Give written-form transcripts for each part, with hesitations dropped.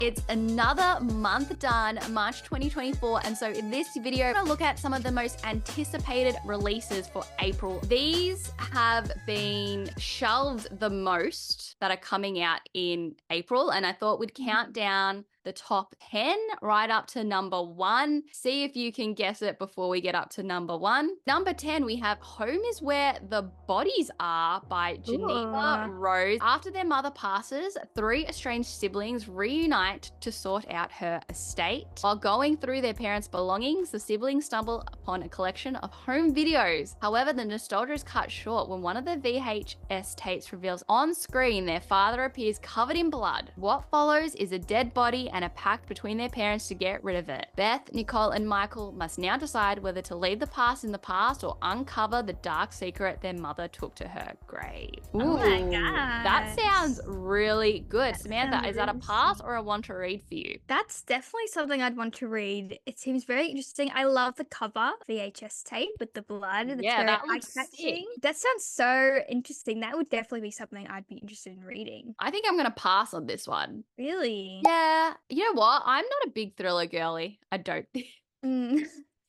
It's another month done, March 2024. And so in this video, I'm gonna look at some of the most anticipated releases for April. These have been shelved the most that are coming out in April. And I thought we'd count down the top 10 right up to number 1. See if you can guess it before we get up to number 1. Number 10, we have Home is Where the Bodies Are by Geneva Rose. After their mother passes, 3 estranged siblings reunite to sort out her estate. While going through their parents' belongings, the siblings stumble upon a collection of home videos. However, the nostalgia is cut short when one of the VHS tapes reveals on screen their father appears covered in blood. What follows is a dead body and a pact between their parents to get rid of it. Beth, Nicole, and Michael must now decide whether to leave the past in the past or uncover the dark secret their mother took to her grave. Ooh, oh my god. that sounds really good. Samantha, is that a pass or a want to read for you? That's definitely something I'd want to read. It seems very interesting. I love the cover, VHS tape with the blood. It's Yeah, very that looks eye-catching. sick. That sounds so interesting. That would definitely be something I'd be interested in reading. I think I'm going to pass on this one. Really? Yeah, you know what? I'm not a big thriller girly. I don't.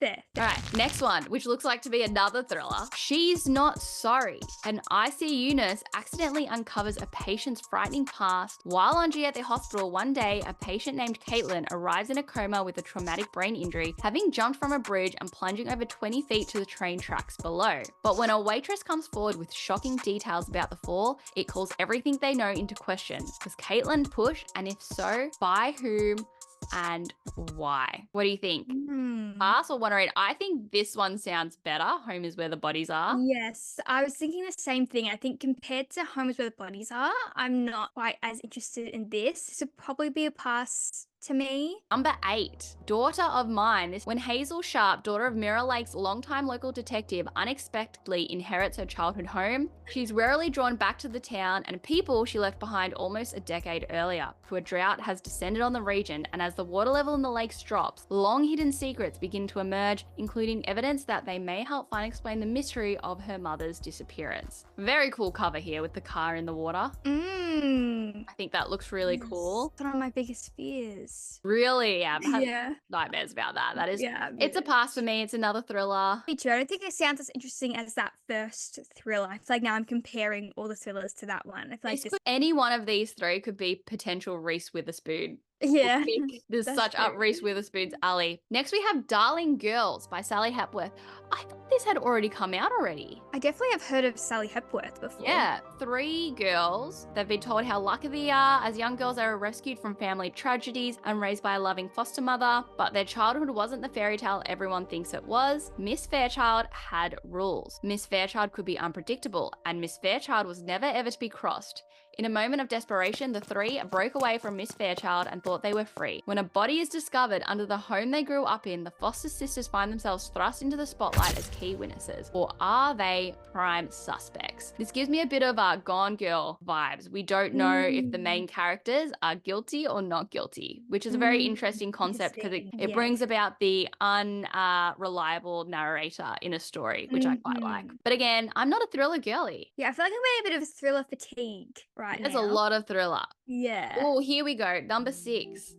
Fair. All right, next one, which looks like to be another thriller. She's Not Sorry. An ICU nurse accidentally uncovers a patient's frightening past. While on duty at the hospital one day, a patient named Caitlin arrives in a coma with a traumatic brain injury, having jumped from a bridge and plunging over 20 feet to the train tracks below. But when a waitress comes forward with shocking details about the fall, it calls everything they know into question. Was Caitlin pushed? And if so, by whom? And why? What do you think? Pass or want to read? I think this one sounds better. Home is Where the Bodies Are. Yes, I was thinking the same thing. I think compared to Home is Where the Bodies Are, I'm not quite as interested in this. This would probably be a pass to me. Number 8, Daughter of Mine. When Hazel Sharp, daughter of Mirror Lake's longtime local detective, unexpectedly inherits her childhood home, she's rarely drawn back to the town and people she left behind almost a decade earlier. A drought has descended on the region, and as the water level in the lakes drops, long-hidden secrets begin to emerge, including evidence that they may help find explain the mystery of her mother's disappearance. Very cool cover here with the car in the water. I think that looks really cool. It's one of my biggest fears. Really? Yeah. I've had Yeah. nightmares about that. That is, Yeah. it's a pass for me. It's another thriller. Me too. I don't think it sounds as interesting as that first thriller. I feel like now I'm comparing all the thrillers to that one. I feel like this. Any one of these 3 could be potential Reese Witherspoon. Yeah. There's That's such up true. Reese Witherspoon's alley. Next, we have Darling Girls by Sally Hepworth. I thought this had already come out already. I definitely have heard of Sally Hepworth before. Yeah, 3 girls. They've been told how lucky they are. As young girls, they were rescued from family tragedies and raised by a loving foster mother. But their childhood wasn't the fairy tale everyone thinks it was. Miss Fairchild had rules. Miss Fairchild could be unpredictable, and Miss Fairchild was never ever to be crossed. In a moment of desperation, the 3 broke away from Miss Fairchild and thought they were free. When a body is discovered under the home they grew up in, the foster sisters find themselves thrust into the spotlight as key witnesses. Or are they prime suspects? This gives me a bit of Gone Girl vibes. We don't know if the main characters are guilty or not guilty, which is a very interesting concept because it brings about the unreliable narrator in a story, which I quite like. But again, I'm not a thriller girly. Yeah, I feel like I'm getting a bit of thriller fatigue right There's now. a lot of thriller. Yeah. Oh, here we go. Number 6.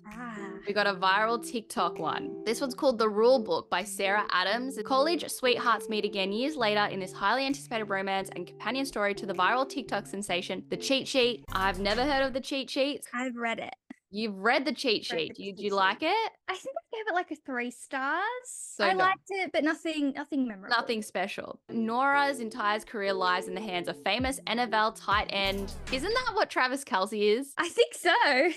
We got a viral TikTok one. This one's called The Rule Book by Sarah Adams. College sweethearts meet again years later in this highly anticipated romance and companion story to the viral TikTok sensation, The Cheat Sheet. I've never heard of The Cheat Sheet. I've read it. You've read The Cheat Sheet. Do you like it? I think I gave it like a 3 stars. So I good. liked it, but nothing memorable. Nothing special. Nora's entire career lies in the hands of famous NFL tight end. Isn't that what Travis Kelce is? I think so.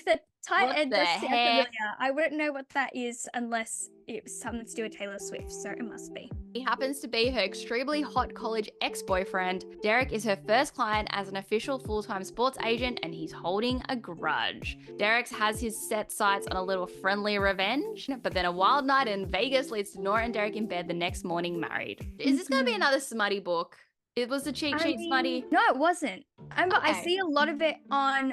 The tight What end the does sound heck? familiar. I wouldn't know what that is unless it was something to do with Taylor Swift, so it must be. He happens to be her extremely hot college ex-boyfriend. Derek is her first client as an official full-time sports agent, and he's holding a grudge. Derek has his set sights on a little friendly revenge, but then a wild night in Vegas leads to Nora and Derek in bed the next morning married. Is this going to be another smutty book? It was the cheat I sheet mean, smutty. no, it wasn't. I Okay. see a lot of it on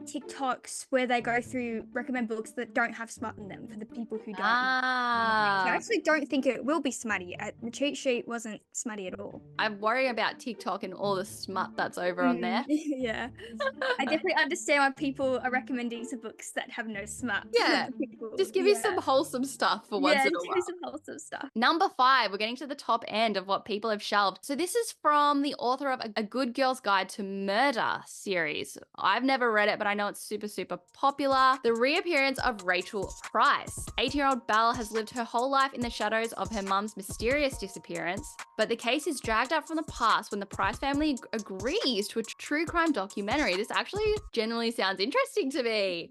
TikToks where they go through recommend books that don't have smut in them for the people who don't. So I Ah, actually don't think it will be smutty. The cheat sheet wasn't smutty at all. I'm worrying about TikTok and all the smut that's over on there. Yeah. I definitely understand why people are recommending some books that have no smut. Yeah, just give me some wholesome stuff for once Yeah, in a just while. do some wholesome stuff. Number 5, we're getting to the top end of what people have shelved. So this is from the author of A Good Girl's Guide to Murder series. I've never read it, but I know it's super, super popular. The reappearance of Rachel Price. 18-year-old Belle has lived her whole life in the shadows of her mum's mysterious disappearance, but the case is dragged up from the past when the Price family agrees to a true crime documentary. This actually genuinely sounds interesting to me.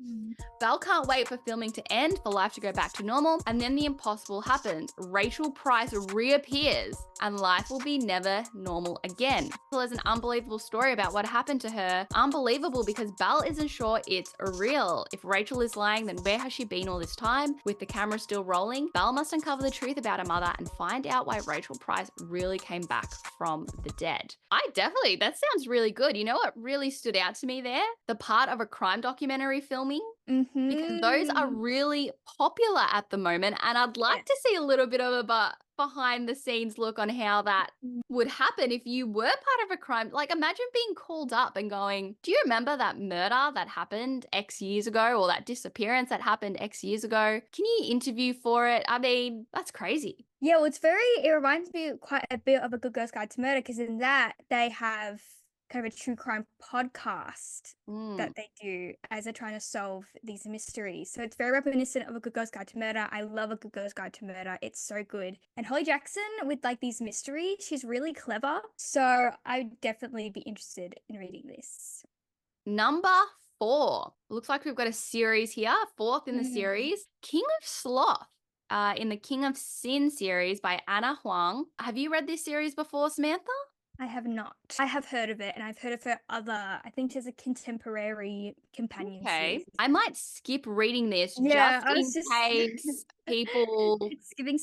Belle can't wait for filming to end, for life to go back to normal, and then the impossible happens. Rachel Price reappears, and life will be never normal again. There's an unbelievable story about what happened to her. Unbelievable because Belle isn't sure it's real. If Rachel is lying, then where has she been all this time? With the camera still rolling, Belle must uncover the truth about her mother and find out why Rachel Price really came back from the dead. That sounds really good. You know what really stood out to me there? The part of a crime documentary filming. Because those are really popular at the moment, and I'd like to see a little bit of a behind the scenes look on how that would happen if you were part of a crime. Like, imagine being called up and going, do you remember that murder that happened X years ago, or that disappearance that happened X years ago? Can you interview for it? I mean, that's crazy. Yeah, well, it reminds me quite a bit of A Good Girl's Guide to Murder, because in that they have kind of a true crime podcast that they do as they're trying to solve these mysteries. So it's very reminiscent of A Good Girl's Guide to Murder. I love A Good Girl's Guide to Murder. It's so good. And Holly Jackson with like these mysteries, she's really clever. So I'd definitely be interested in reading this. Number 4. Looks like we've got a series here, 4th in the series, King of Sloth. In the King of Sin series by Anna Huang. Have you read this series before, Samantha? I have not. I have heard of it, and I've heard of her I think there's a contemporary companion series. I might skip reading this Yeah, just in case people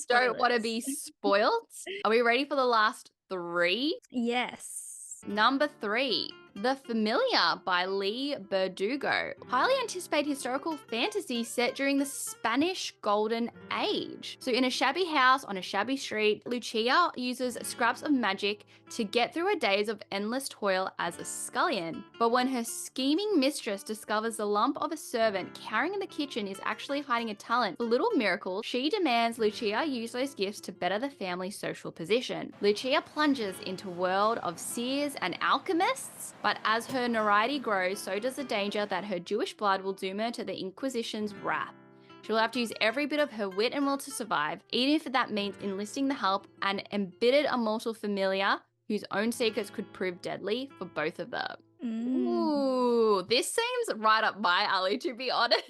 don't want to be spoiled. Are we ready for the last 3? Yes. Number 3. The Familiar by Lee Berdugo. Highly anticipated historical fantasy set during the Spanish Golden Age. So in a shabby house on a shabby street, Lucia uses scraps of magic to get through her days of endless toil as a scullion. But when her scheming mistress discovers the lump of a servant carrying in the kitchen is actually hiding a talent for little miracles, she demands Lucia use those gifts to better the family's social position. Lucia plunges into a world of seers and alchemists, but as her notoriety grows, so does the danger that her Jewish blood will doom her to the Inquisition's wrath. She'll have to use every bit of her wit and will to survive, even if that means enlisting the help of an embittered immortal familiar whose own secrets could prove deadly for both of them. Ooh, this seems right up my alley, to be honest.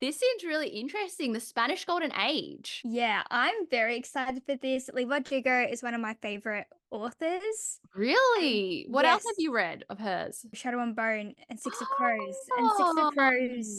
This seems really interesting. The Spanish Golden Age. Yeah, I'm very excited for this. Lee Berdugo is one of my favorite authors. Really? What else have you read of hers? Shadow and Bone and Six of Crows. And Six of Crows is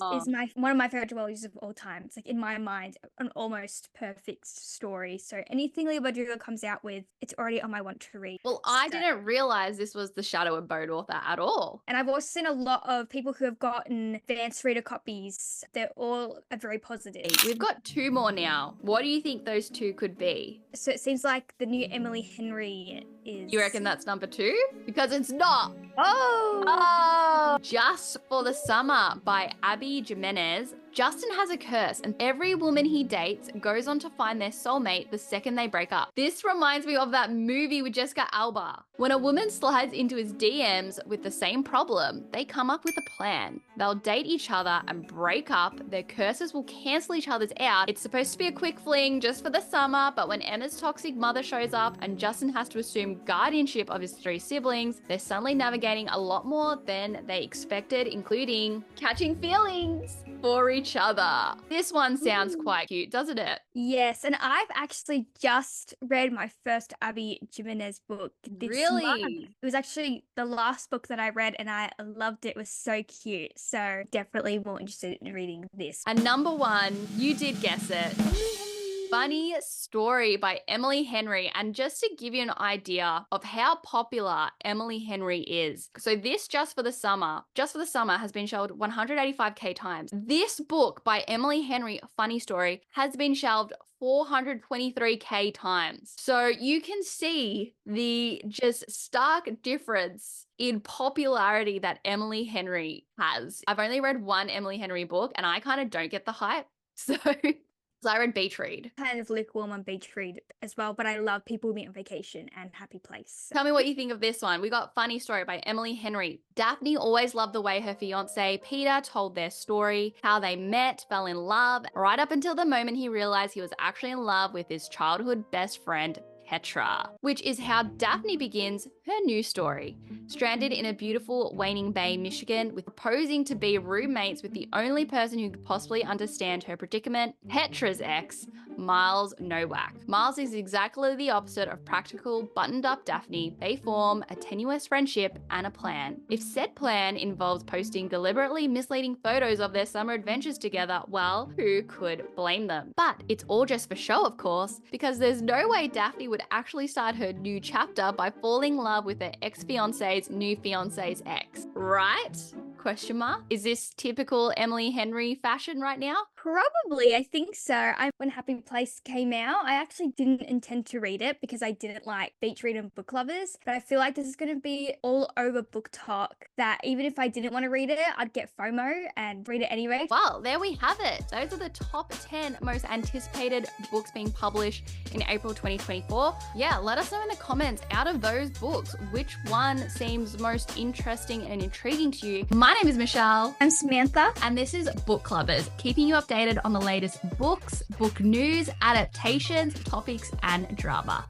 one of my favorite duologies of all time. It's like, in my mind, an almost perfect story. So anything Lee Berdugo comes out with, it's already on my want to read. Well, I didn't realize this was the Shadow and Bone author at all. And I've also seen a lot of people who have gotten advanced reader copies. They're all very positive. We've got 2 more now. What do you think those 2 could be? So it seems like the new Emily Henry is... You reckon that's number 2? Because it's not. Oh! Just for the Summer by Abby Jimenez. Justin has a curse, and every woman he dates goes on to find their soulmate the second they break up. This reminds me of that movie with Jessica Alba. When a woman slides into his DMs with the same problem, they come up with a plan. They'll date each other and break up. Their curses will cancel each other's out. It's supposed to be a quick fling just for the summer, but when Emma's toxic mother shows up and Justin has to assume guardianship of his 3 siblings, they're suddenly navigating a lot more than they expected, including catching feelings for each other. This one sounds quite cute, doesn't it? Yes, and I've actually just read my first Abby Jimenez book this month. It was actually the last book that I read, and I loved it. It was so cute. So definitely more interested in reading this. And number 1, you did guess it. Funny Story by Emily Henry. And just to give you an idea of how popular Emily Henry is. So this just for the summer has been shelved 185k times. This book by Emily Henry, Funny Story, has been shelved 423k times. So you can see the just stark difference in popularity that Emily Henry has. I've only read one Emily Henry book and I kind of don't get the hype. So I read Beach Read. Kind of lukewarm on Beach Read as well, but I love People Meet on Vacation and Happy Place. Tell me what you think of this one. We got Funny Story by Emily Henry. Daphne always loved the way her fiance Peter told their story, how they met, fell in love, right up until the moment he realized he was actually in love with his childhood best friend, Petra, which is how Daphne begins her new story. Stranded in a beautiful Waning Bay, Michigan, with proposing to be roommates with the only person who could possibly understand her predicament, Petra's ex, Miles Nowak. Miles is exactly the opposite of practical, buttoned-up Daphne. They form a tenuous friendship and a plan. If said plan involves posting deliberately misleading photos of their summer adventures together, well, who could blame them? But it's all just for show, of course, because there's no way Daphne would actually start her new chapter by falling in love with her ex-fiance's new fiance's ex, right? Question mark. Is this typical Emily Henry fashion right now? Probably, I think so. When Happy Place came out, I actually didn't intend to read it because I didn't like Beach Read and book lovers. But I feel like this is going to be all over Book Talk, that even if I didn't want to read it, I'd get FOMO and read it anyway. Well, there we have it. Those are the top 10 most anticipated books being published in April 2024. Yeah, let us know in the comments, out of those books, which one seems most interesting and intriguing to you. My name is Michelle. I'm Samantha. And this is Book Clubbers, keeping you updated on the latest books, book news, adaptations, topics, and drama.